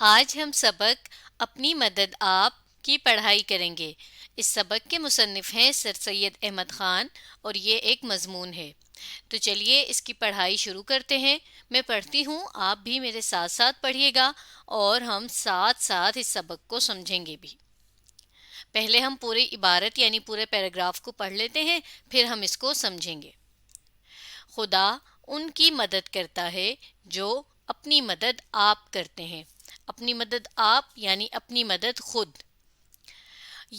آج ہم سبق اپنی مدد آپ کی پڑھائی کریں گے۔ اس سبق کے مصنف ہیں سر سید احمد خان اور یہ ایک مضمون ہے۔ تو چلیے اس کی پڑھائی شروع کرتے ہیں۔ میں پڑھتی ہوں، آپ بھی میرے ساتھ ساتھ پڑھیے گا اور ہم ساتھ ساتھ اس سبق کو سمجھیں گے بھی۔ پہلے ہم پوری عبارت یعنی پورے پیراگراف کو پڑھ لیتے ہیں، پھر ہم اس کو سمجھیں گے۔ خدا ان کی مدد کرتا ہے جو اپنی مدد آپ کرتے ہیں۔ اپنی مدد آپ یعنی اپنی مدد خود۔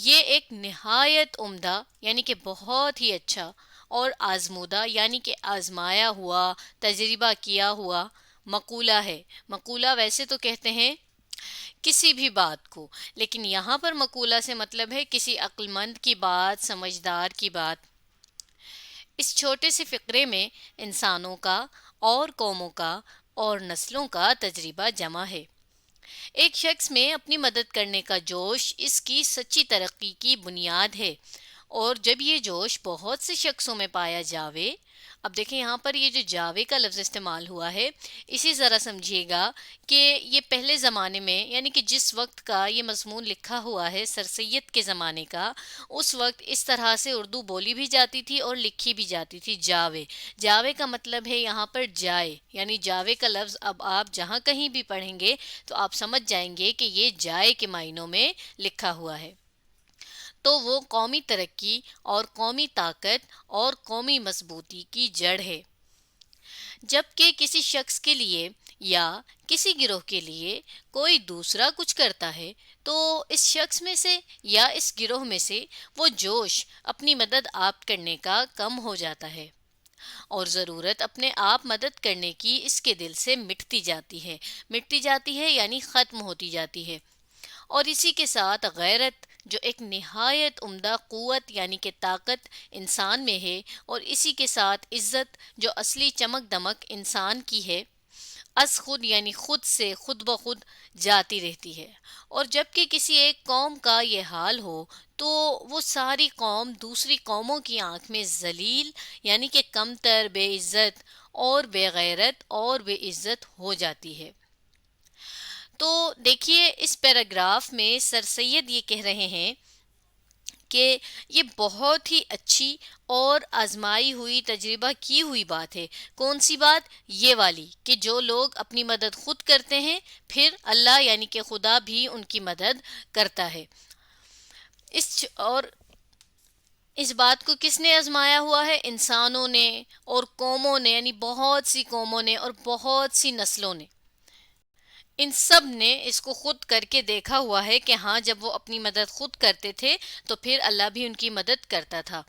یہ ایک نہایت عمدہ یعنی کہ بہت ہی اچھا اور آزمودہ یعنی کہ آزمایا ہوا، تجربہ کیا ہوا مقولہ ہے۔ مقولہ ویسے تو کہتے ہیں کسی بھی بات کو، لیکن یہاں پر مقولہ سے مطلب ہے کسی عقل مند کی بات، سمجھدار کی بات۔ اس چھوٹے سے فقرے میں انسانوں کا اور قوموں کا اور نسلوں کا تجربہ جمع ہے۔ ایک شخص میں اپنی مدد کرنے کا جوش اس کی سچی ترقی کی بنیاد ہے، اور جب یہ جوش بہت سے شخصوں میں پایا جاوے، اب دیکھیں یہاں پر یہ جو جاوے کا لفظ استعمال ہوا ہے، اسی ذرا سمجھیے گا کہ یہ پہلے زمانے میں یعنی کہ جس وقت کا یہ مضمون لکھا ہوا ہے سر سید کے زمانے کا، اس وقت اس طرح سے اردو بولی بھی جاتی تھی اور لکھی بھی جاتی تھی، جاوے۔ جاوے کا مطلب ہے یہاں پر جائے، یعنی جاوے کا لفظ اب آپ جہاں کہیں بھی پڑھیں گے تو آپ سمجھ جائیں گے کہ یہ جائے کے معنوں میں لکھا ہوا ہے۔ تو وہ قومی ترقی اور قومی طاقت اور قومی مضبوطی کی جڑ ہے۔ جبکہ کسی شخص کے لیے یا کسی گروہ کے لیے کوئی دوسرا کچھ کرتا ہے تو اس شخص میں سے یا اس گروہ میں سے وہ جوش اپنی مدد آپ کرنے کا کم ہو جاتا ہے، اور ضرورت اپنے آپ مدد کرنے کی اس کے دل سے مٹتی جاتی ہے یعنی ختم ہوتی جاتی ہے۔ اور اسی کے ساتھ غیرت جو ایک نہایت عمدہ قوت یعنی کہ طاقت انسان میں ہے، اور اسی کے ساتھ عزت جو اصلی چمک دمک انسان کی ہے، از خود یعنی خود سے خود بخود جاتی رہتی ہے۔ اور جب کہ کسی ایک قوم کا یہ حال ہو تو وہ ساری قوم دوسری قوموں کی آنکھ میں ذلیل یعنی کہ کمتر، بے عزت اور بے غیرت اور بے عزت ہو جاتی ہے۔ تو دیکھیے اس پیراگراف میں سر سید یہ کہہ رہے ہیں کہ یہ بہت ہی اچھی اور آزمائی ہوئی، تجربہ کی ہوئی بات ہے۔ کون سی بات؟ یہ والی کہ جو لوگ اپنی مدد خود کرتے ہیں، پھر اللہ یعنی کہ خدا بھی ان کی مدد کرتا ہے۔ اور اس بات کو کس نے آزمایا ہوا ہے؟ انسانوں نے اور قوموں نے، یعنی بہت سی قوموں نے اور بہت سی نسلوں نے۔ ان سب نے اس کو خود کر کے دیکھا ہوا ہے کہ ہاں جب وہ اپنی مدد خود کرتے تھے تو پھر اللہ بھی ان کی مدد کرتا تھا۔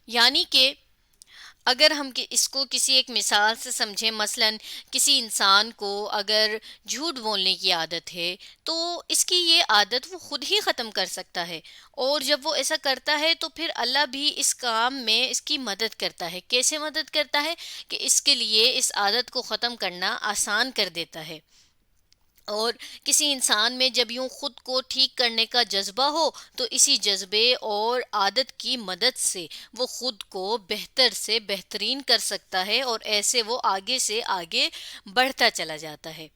یعنی کہ اگر ہم اس کو کسی ایک مثال سے سمجھیں، مثلا کسی انسان کو اگر جھوٹ بولنے کی عادت ہے تو اس کی یہ عادت وہ خود ہی ختم کر سکتا ہے، اور جب وہ ایسا کرتا ہے تو پھر اللہ بھی اس کام میں اس کی مدد کرتا ہے۔ کیسے مدد کرتا ہے؟ کہ اس کے لیے اس عادت کو ختم کرنا آسان کر دیتا ہے۔ اور کسی انسان میں جب یوں خود کو ٹھیک کرنے کا جذبہ ہو تو اسی جذبے اور عادت کی مدد سے وہ خود کو بہتر سے بہترین کر سکتا ہے، اور ایسے وہ آگے سے آگے بڑھتا چلا جاتا ہے۔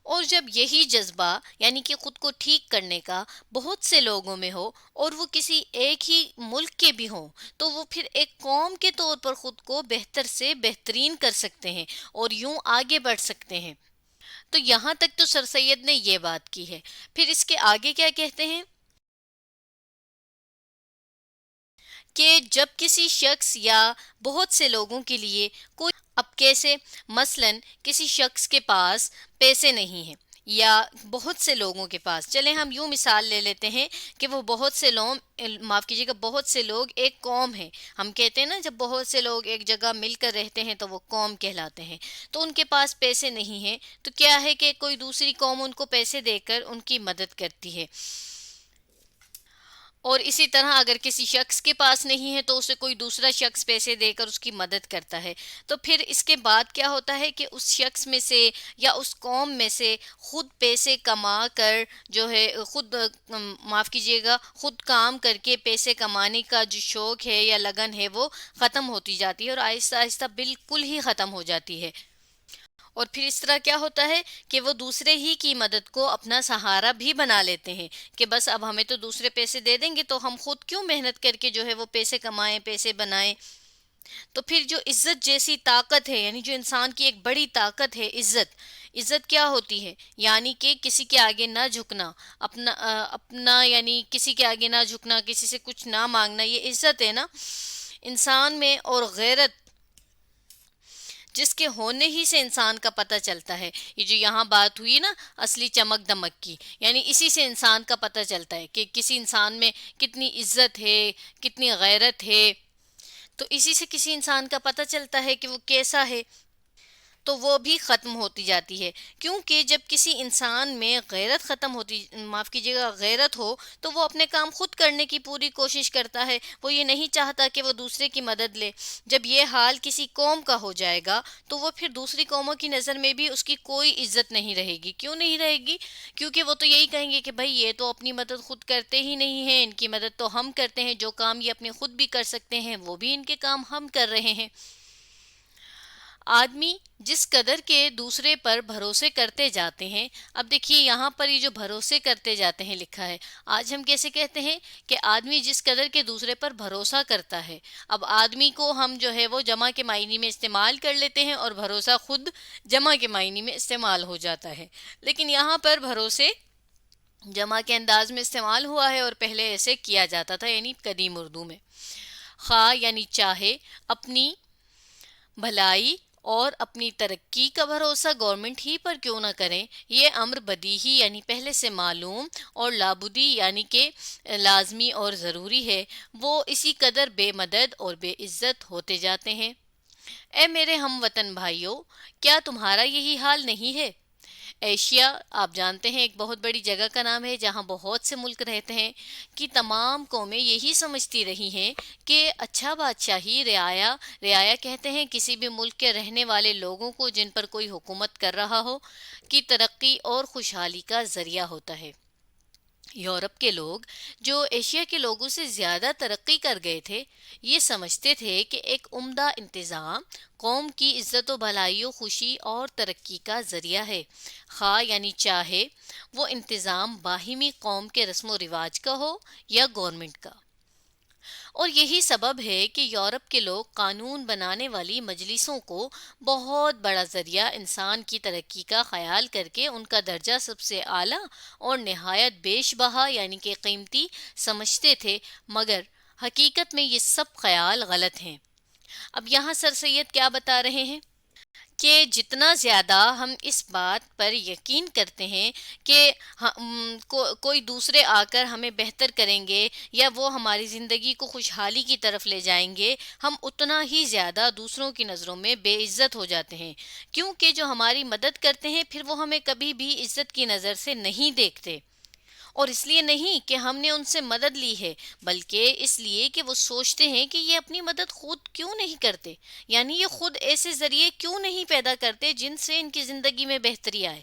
اور جب یہی جذبہ یعنی کہ خود کو ٹھیک کرنے کا بہت سے لوگوں میں ہو اور وہ کسی ایک ہی ملک کے بھی ہوں، تو وہ پھر ایک قوم کے طور پر خود کو بہتر سے بہترین کر سکتے ہیں اور یوں آگے بڑھ سکتے ہیں۔ تو یہاں تک تو سر سید نے یہ بات کی ہے۔ پھر اس کے آگے کیا کہتے ہیں کہ جب کسی شخص یا بہت سے لوگوں کے لیے کوئی، اب کیسے؟ مثلا کسی شخص کے پاس پیسے نہیں ہیں یا بہت سے لوگوں کے پاس، چلیں ہم یوں مثال لے لیتے ہیں کہ وہ بہت سے لوگ، معاف کیجیے گا، بہت سے لوگ ایک قوم ہے۔ ہم کہتے ہیں نا جب بہت سے لوگ ایک جگہ مل کر رہتے ہیں تو وہ قوم کہلاتے ہیں۔ تو ان کے پاس پیسے نہیں ہیں تو کیا ہے کہ کوئی دوسری قوم ان کو پیسے دے کر ان کی مدد کرتی ہے، اور اسی طرح اگر کسی شخص کے پاس نہیں ہے تو اسے کوئی دوسرا شخص پیسے دے کر اس کی مدد کرتا ہے۔ تو پھر اس کے بعد کیا ہوتا ہے کہ اس شخص میں سے یا اس قوم میں سے خود پیسے کما کر جو ہے خود معاف کیجیے گا، خود کام کر کے پیسے کمانے کا جو شوق ہے یا لگن ہے وہ ختم ہوتی جاتی ہے، اور آہستہ آہستہ بالکل ہی ختم ہو جاتی ہے۔ اور پھر اس طرح کیا ہوتا ہے کہ وہ دوسرے ہی کی مدد کو اپنا سہارا بھی بنا لیتے ہیں کہ بس اب ہمیں تو دوسرے پیسے دے دیں گے تو ہم خود کیوں محنت کر کے جو ہے وہ پیسے کمائیں، پیسے بنائیں۔ تو پھر جو عزت جیسی طاقت ہے، یعنی جو انسان کی ایک بڑی طاقت ہے عزت، عزت کیا ہوتی ہے؟ یعنی کہ کسی کے آگے نہ جھکنا، اپنا یعنی کسی کے آگے نہ جھکنا، کسی سے کچھ نہ مانگنا، یہ عزت ہے نا انسان میں۔ اور غیرت جس کے ہونے ہی سے انسان کا پتہ چلتا ہے، یہ جو یہاں بات ہوئی نا اصلی چمک دمک کی، یعنی اسی سے انسان کا پتہ چلتا ہے کہ کسی انسان میں کتنی عزت ہے، کتنی غیرت ہے۔ تو اسی سے کسی انسان کا پتہ چلتا ہے کہ وہ کیسا ہے۔ تو وہ بھی ختم ہوتی جاتی ہے، کیونکہ جب کسی انسان میں غیرت ختم ہوتی، معاف کیجیے گا، غیرت ہو، تو وہ اپنے کام خود کرنے کی پوری کوشش کرتا ہے، وہ یہ نہیں چاہتا کہ وہ دوسرے کی مدد لے۔ جب یہ حال کسی قوم کا ہو جائے گا تو وہ پھر دوسری قوموں کی نظر میں بھی اس کی کوئی عزت نہیں رہے گی۔ کیوں نہیں رہے گی؟ کیونکہ وہ تو یہی کہیں گے کہ بھائی یہ تو اپنی مدد خود کرتے ہی نہیں ہیں، ان کی مدد تو ہم کرتے ہیں، جو کام یہ اپنے خود بھی کر سکتے ہیں وہ بھی ان کے کام ہم کر رہے ہیں۔ آدمی جس قدر کے دوسرے پر بھروسے کرتے جاتے ہیں، اب دیکھیے یہاں پر یہ جو بھروسے کرتے جاتے ہیں لکھا ہے، آج ہم کیسے کہتے ہیں کہ آدمی جس قدر کے دوسرے پر بھروسہ کرتا ہے۔ اب آدمی کو ہم جو ہے وہ جمع کے معنی میں استعمال کر لیتے ہیں اور بھروسہ خود جمع کے معنی میں استعمال ہو جاتا ہے، لیکن یہاں پر بھروسے جمع کے انداز میں استعمال ہوا ہے اور پہلے ایسے کیا جاتا تھا، یعنی قدیم اردو میں۔ خواہ یعنی چاہے اپنی بھلائی اور اپنی ترقی کا بھروسہ گورنمنٹ ہی پر کیوں نہ کریں، یہ امر بدیہی یعنی پہلے سے معلوم اور لابدی یعنی کہ لازمی اور ضروری ہے، وہ اسی قدر بے مدد اور بے عزت ہوتے جاتے ہیں۔ اے میرے ہم وطن بھائیوں، کیا تمہارا یہی حال نہیں ہے؟ ایشیا، آپ جانتے ہیں، ایک بہت بڑی جگہ کا نام ہے جہاں بہت سے ملک رہتے ہیں، کہ تمام قومیں یہی سمجھتی رہی ہیں کہ اچھا بادشاہی رعایا کہتے ہیں کسی بھی ملک کے رہنے والے لوگوں کو جن پر کوئی حکومت کر رہا ہو، کی ترقی اور خوشحالی کا ذریعہ ہوتا ہے۔ یورپ کے لوگ جو ایشیا کے لوگوں سے زیادہ ترقی کر گئے تھے، یہ سمجھتے تھے کہ ایک عمدہ انتظام قوم کی عزت و بھلائی و خوشی اور ترقی کا ذریعہ ہے، خواہ یعنی چاہے وہ انتظام باہمی قوم کے رسم و رواج کا ہو یا گورنمنٹ کا۔ اور یہی سبب ہے کہ یورپ کے لوگ قانون بنانے والی مجلسوں کو بہت بڑا ذریعہ انسان کی ترقی کا خیال کر کے ان کا درجہ سب سے اعلیٰ اور نہایت بیش بہا یعنی کہ قیمتی سمجھتے تھے، مگر حقیقت میں یہ سب خیال غلط ہیں۔ اب یہاں سر سید کیا بتا رہے ہیں کہ جتنا زیادہ ہم اس بات پر یقین کرتے ہیں کہ کوئی دوسرے آ کر ہمیں بہتر کریں گے یا وہ ہماری زندگی کو خوشحالی کی طرف لے جائیں گے، ہم اتنا ہی زیادہ دوسروں کی نظروں میں بے عزت ہو جاتے ہیں، کیونکہ جو ہماری مدد کرتے ہیں پھر وہ ہمیں کبھی بھی عزت کی نظر سے نہیں دیکھتے۔ اور اس لیے نہیں کہ ہم نے ان سے مدد لی ہے، بلکہ اس لیے کہ وہ سوچتے ہیں کہ یہ اپنی مدد خود کیوں نہیں کرتے، یعنی یہ خود ایسے ذریعے کیوں نہیں پیدا کرتے جن سے ان کی زندگی میں بہتری آئے۔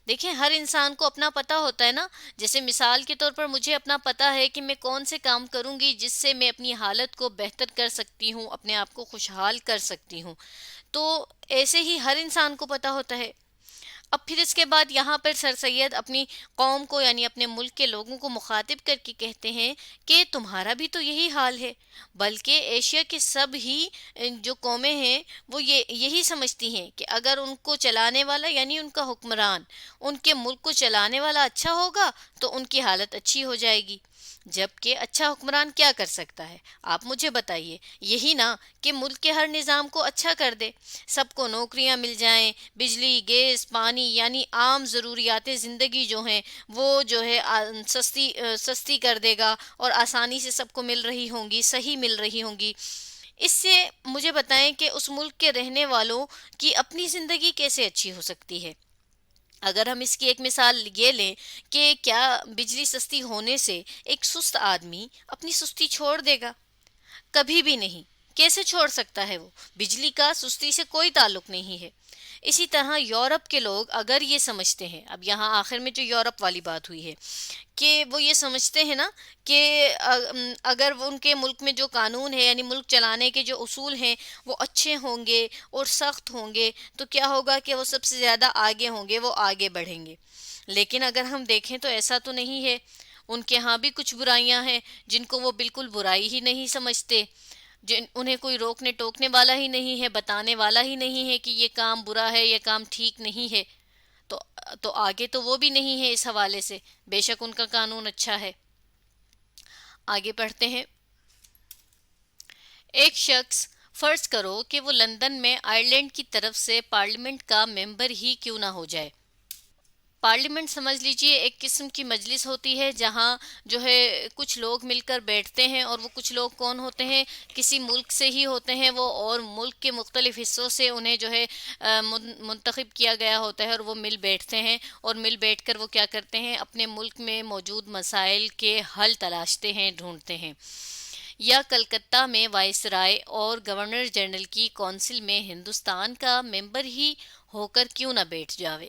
دیکھیں ہر انسان کو اپنا پتہ ہوتا ہے نا، جیسے مثال کے طور پر مجھے اپنا پتہ ہے کہ میں کون سے کام کروں گی جس سے میں اپنی حالت کو بہتر کر سکتی ہوں، اپنے آپ کو خوشحال کر سکتی ہوں، تو ایسے ہی ہر انسان کو پتہ ہوتا ہے۔ اب پھر اس کے بعد یہاں پر سر سید اپنی قوم کو یعنی اپنے ملک کے لوگوں کو مخاطب کر کے کہتے ہیں کہ تمہارا بھی تو یہی حال ہے، بلکہ ایشیا کے سب ہی جو قومیں ہیں وہ یہی سمجھتی ہیں کہ اگر ان کو چلانے والا یعنی ان کا حکمران ان کے ملک کو چلانے والا اچھا ہوگا تو ان کی حالت اچھی ہو جائے گی۔ جبکہ اچھا حکمران کیا کر سکتا ہے؟ آپ مجھے بتائیے، یہی نا کہ ملک کے ہر نظام کو اچھا کر دے، سب کو نوکریاں مل جائیں، بجلی، گیس، پانی یعنی عام ضروریات زندگی جو ہیں وہ جو ہے سستی کر دے گا اور آسانی سے سب کو مل رہی ہوں گی، صحیح مل رہی ہوں گی۔ اس سے مجھے بتائیں کہ اس ملک کے رہنے والوں کی اپنی زندگی کیسے اچھی ہو سکتی ہے؟ اگر ہم اس کی ایک مثال یہ لیں کہ کیا بجلی سستی ہونے سے ایک سست آدمی اپنی سستی چھوڑ دے گا؟ کبھی بھی نہیں۔ کیسے چھوڑ سکتا ہے وہ؟ بجلی کا سستی سے کوئی تعلق نہیں ہے۔ اسی طرح یورپ کے لوگ اگر یہ سمجھتے ہیں، اب یہاں آخر میں جو یورپ والی بات ہوئی ہے کہ وہ یہ سمجھتے ہیں نا کہ اگر وہ ان کے ملک میں جو قانون ہے یعنی ملک چلانے کے جو اصول ہیں وہ اچھے ہوں گے اور سخت ہوں گے تو کیا ہوگا کہ وہ سب سے زیادہ آگے ہوں گے، وہ آگے بڑھیں گے۔ لیکن اگر ہم دیکھیں تو ایسا تو نہیں ہے، ان کے ہاں بھی کچھ برائیاں ہیں جن کو وہ بالکل برائی ہی نہیں سمجھتے، انہیں کوئی روکنے ٹوکنے والا ہی نہیں ہے، بتانے والا ہی نہیں ہے کہ یہ کام برا ہے، یہ کام ٹھیک نہیں ہے۔ تو تو آگے تو وہ بھی نہیں ہے اس حوالے سے، بے شک ان کا قانون اچھا ہے۔ آگے پڑھتے ہیں۔ ایک شخص، فرض کرو کہ وہ لندن میں آئرلینڈ کی طرف سے پارلیمنٹ کا ممبر ہی کیوں نہ ہو جائے۔ پارلیمنٹ سمجھ لیجئے ایک قسم کی مجلس ہوتی ہے جہاں جو ہے کچھ لوگ مل کر بیٹھتے ہیں، اور وہ کچھ لوگ کون ہوتے ہیں؟ کسی ملک سے ہی ہوتے ہیں وہ، اور ملک کے مختلف حصوں سے انہیں جو ہے منتخب کیا گیا ہوتا ہے، اور وہ مل بیٹھتے ہیں، اور مل بیٹھ کر وہ کیا کرتے ہیں؟ اپنے ملک میں موجود مسائل کے حل تلاشتے ہیں، ڈھونڈتے ہیں۔ یا کلکتہ میں وائسرائے اور گورنر جنرل کی کونسل میں ہندوستان کا ممبر ہی ہو کر کیوں نہ بیٹھ جاوے۔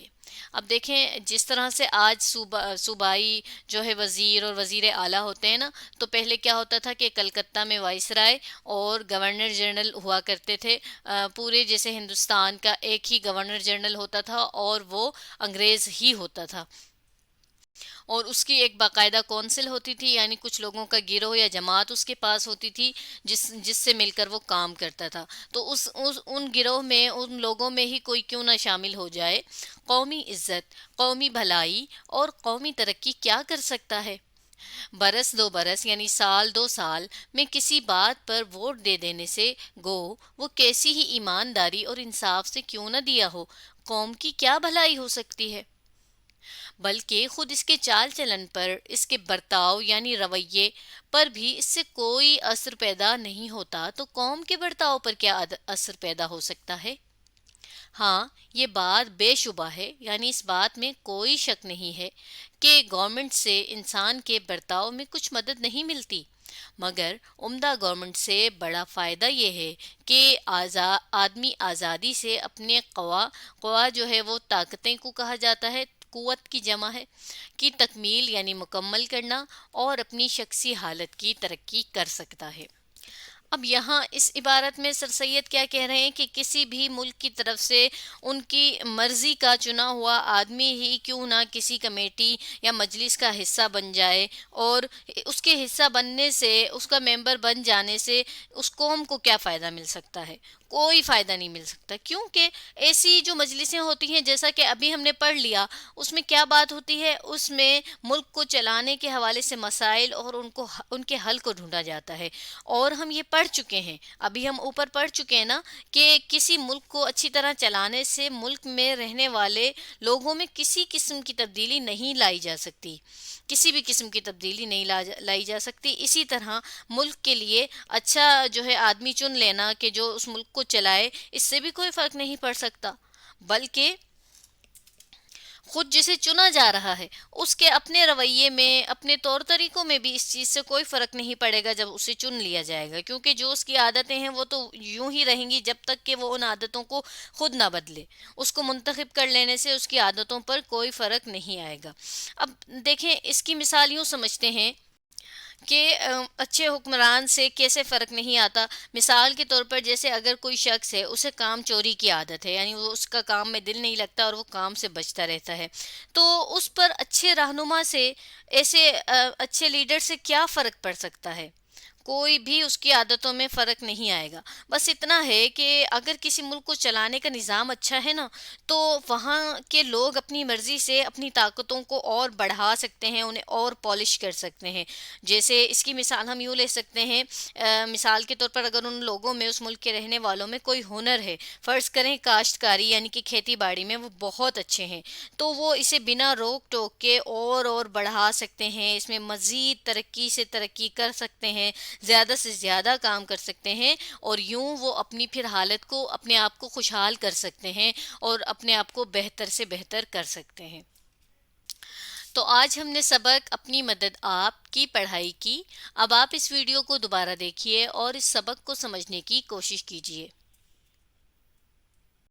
اب دیکھیں جس طرح سے آج صوبائی جو ہے وزیر اور وزیر اعلیٰ ہوتے ہیں نا، تو پہلے کیا ہوتا تھا کہ کلکتہ میں وائسرائے اور گورنر جنرل ہوا کرتے تھے، پورے جیسے ہندوستان کا ایک ہی گورنر جنرل ہوتا تھا اور وہ انگریز ہی ہوتا تھا، اور اس کی ایک باقاعدہ کونسل ہوتی تھی، یعنی کچھ لوگوں کا گروہ یا جماعت اس کے پاس ہوتی تھی جس سے مل کر وہ کام کرتا تھا۔ تو ان گروہ میں، ان لوگوں میں ہی کوئی کیوں نہ شامل ہو جائے، قومی عزت، قومی بھلائی اور قومی ترقی کیا کر سکتا ہے؟ برس دو برس یعنی سال دو سال میں کسی بات پر ووٹ دے دینے سے گو وہ کیسی ہی ایمانداری اور انصاف سے کیوں نہ دیا ہو، قوم کی کیا بھلائی ہو سکتی ہے؟ بلکہ خود اس کے چال چلن پر، اس کے برتاؤ یعنی رویے پر بھی اس سے کوئی اثر پیدا نہیں ہوتا، تو قوم کے برتاؤ پر کیا اثر پیدا ہو سکتا ہے؟ ہاں، یہ بات بے شبہ ہے، یعنی اس بات میں کوئی شک نہیں ہے کہ گورنمنٹ سے انسان کے برتاؤ میں کچھ مدد نہیں ملتی، مگر عمدہ گورنمنٹ سے بڑا فائدہ یہ ہے کہ آدمی آزادی سے اپنے قوا جو ہے وہ طاقتیں کو کہا جاتا ہے، قوت کی جمع ہے، کی تکمیل یعنی مکمل کرنا، اور اپنی شخصی حالت کی ترقی کر سکتا ہے۔ اب یہاں اس عبارت میں سر سید کیا کہہ رہے ہیں کہ کسی بھی ملک کی طرف سے ان کی مرضی کا چنا ہوا آدمی ہی کیوں نہ کسی کمیٹی یا مجلس کا حصہ بن جائے، اور اس کے حصہ بننے سے، اس کا ممبر بن جانے سے اس قوم کو کیا فائدہ مل سکتا ہے؟ کوئی فائدہ نہیں مل سکتا، کیونکہ ایسی جو مجلسیں ہوتی ہیں جیسا کہ ابھی ہم نے پڑھ لیا، اس میں کیا بات ہوتی ہے؟ اس میں ملک کو چلانے کے حوالے سے مسائل اور ان کے حل کو ڈھونڈا جاتا ہے، اور ہم یہ پڑھ چکے ہیں، ابھی ہم اوپر پڑھ چکے ہیں نا کہ کسی ملک کو اچھی طرح چلانے سے ملک میں رہنے والے لوگوں میں کسی قسم کی تبدیلی نہیں لائی جا سکتی، کسی بھی قسم کی تبدیلی نہیں لائی جا سکتی۔ اسی طرح ملک کے لیے اچھا جو ہے آدمی چن لینا کہ جو اس ملک کو چلائے، اس سے بھی کوئی فرق نہیں پڑ سکتا، بلکہ خود جسے چنا جا رہا ہے اس کے اپنے رویے میں، اپنے طور طریقوں میں بھی اس چیز سے کوئی فرق نہیں پڑے گا جب اسے چن لیا جائے گا، کیونکہ جو اس کی عادتیں ہیں وہ تو یوں ہی رہیں گی جب تک کہ وہ ان عادتوں کو خود نہ بدلے۔ اس کو منتخب کر لینے سے اس کی عادتوں پر کوئی فرق نہیں آئے گا۔ اب دیکھیں اس کی مثال یوں سمجھتے ہیں کہ اچھے حکمران سے کیسے فرق نہیں آتا۔ مثال کے طور پر جیسے اگر کوئی شخص ہے، اسے کام چوری کی عادت ہے، یعنی وہ اس کا کام میں دل نہیں لگتا اور وہ کام سے بچتا رہتا ہے، تو اس پر اچھے رہنما سے، ایسے اچھے لیڈر سے کیا فرق پڑ سکتا ہے؟ کوئی بھی اس کی عادتوں میں فرق نہیں آئے گا۔ بس اتنا ہے کہ اگر کسی ملک کو چلانے کا نظام اچھا ہے نا، تو وہاں کے لوگ اپنی مرضی سے اپنی طاقتوں کو اور بڑھا سکتے ہیں، انہیں اور پالش کر سکتے ہیں۔ جیسے اس کی مثال ہم یوں لے سکتے ہیں، مثال کے طور پر اگر ان لوگوں میں، اس ملک کے رہنے والوں میں کوئی ہنر ہے، فرض کریں کاشتکاری یعنی کہ کھیتی باڑی میں وہ بہت اچھے ہیں، تو وہ اسے بنا روک ٹوک کے اور بڑھا سکتے ہیں، اس میں مزید ترقی سے ترقی کر سکتے ہیں، زیادہ سے زیادہ کام کر سکتے ہیں، اور یوں وہ اپنی پھر حالت کو، اپنے آپ کو خوشحال کر سکتے ہیں، اور اپنے آپ کو بہتر سے بہتر کر سکتے ہیں۔ تو آج ہم نے سبق اپنی مدد آپ کی پڑھائی کی۔ اب آپ اس ویڈیو کو دوبارہ دیکھیے اور اس سبق کو سمجھنے کی کوشش کیجیے۔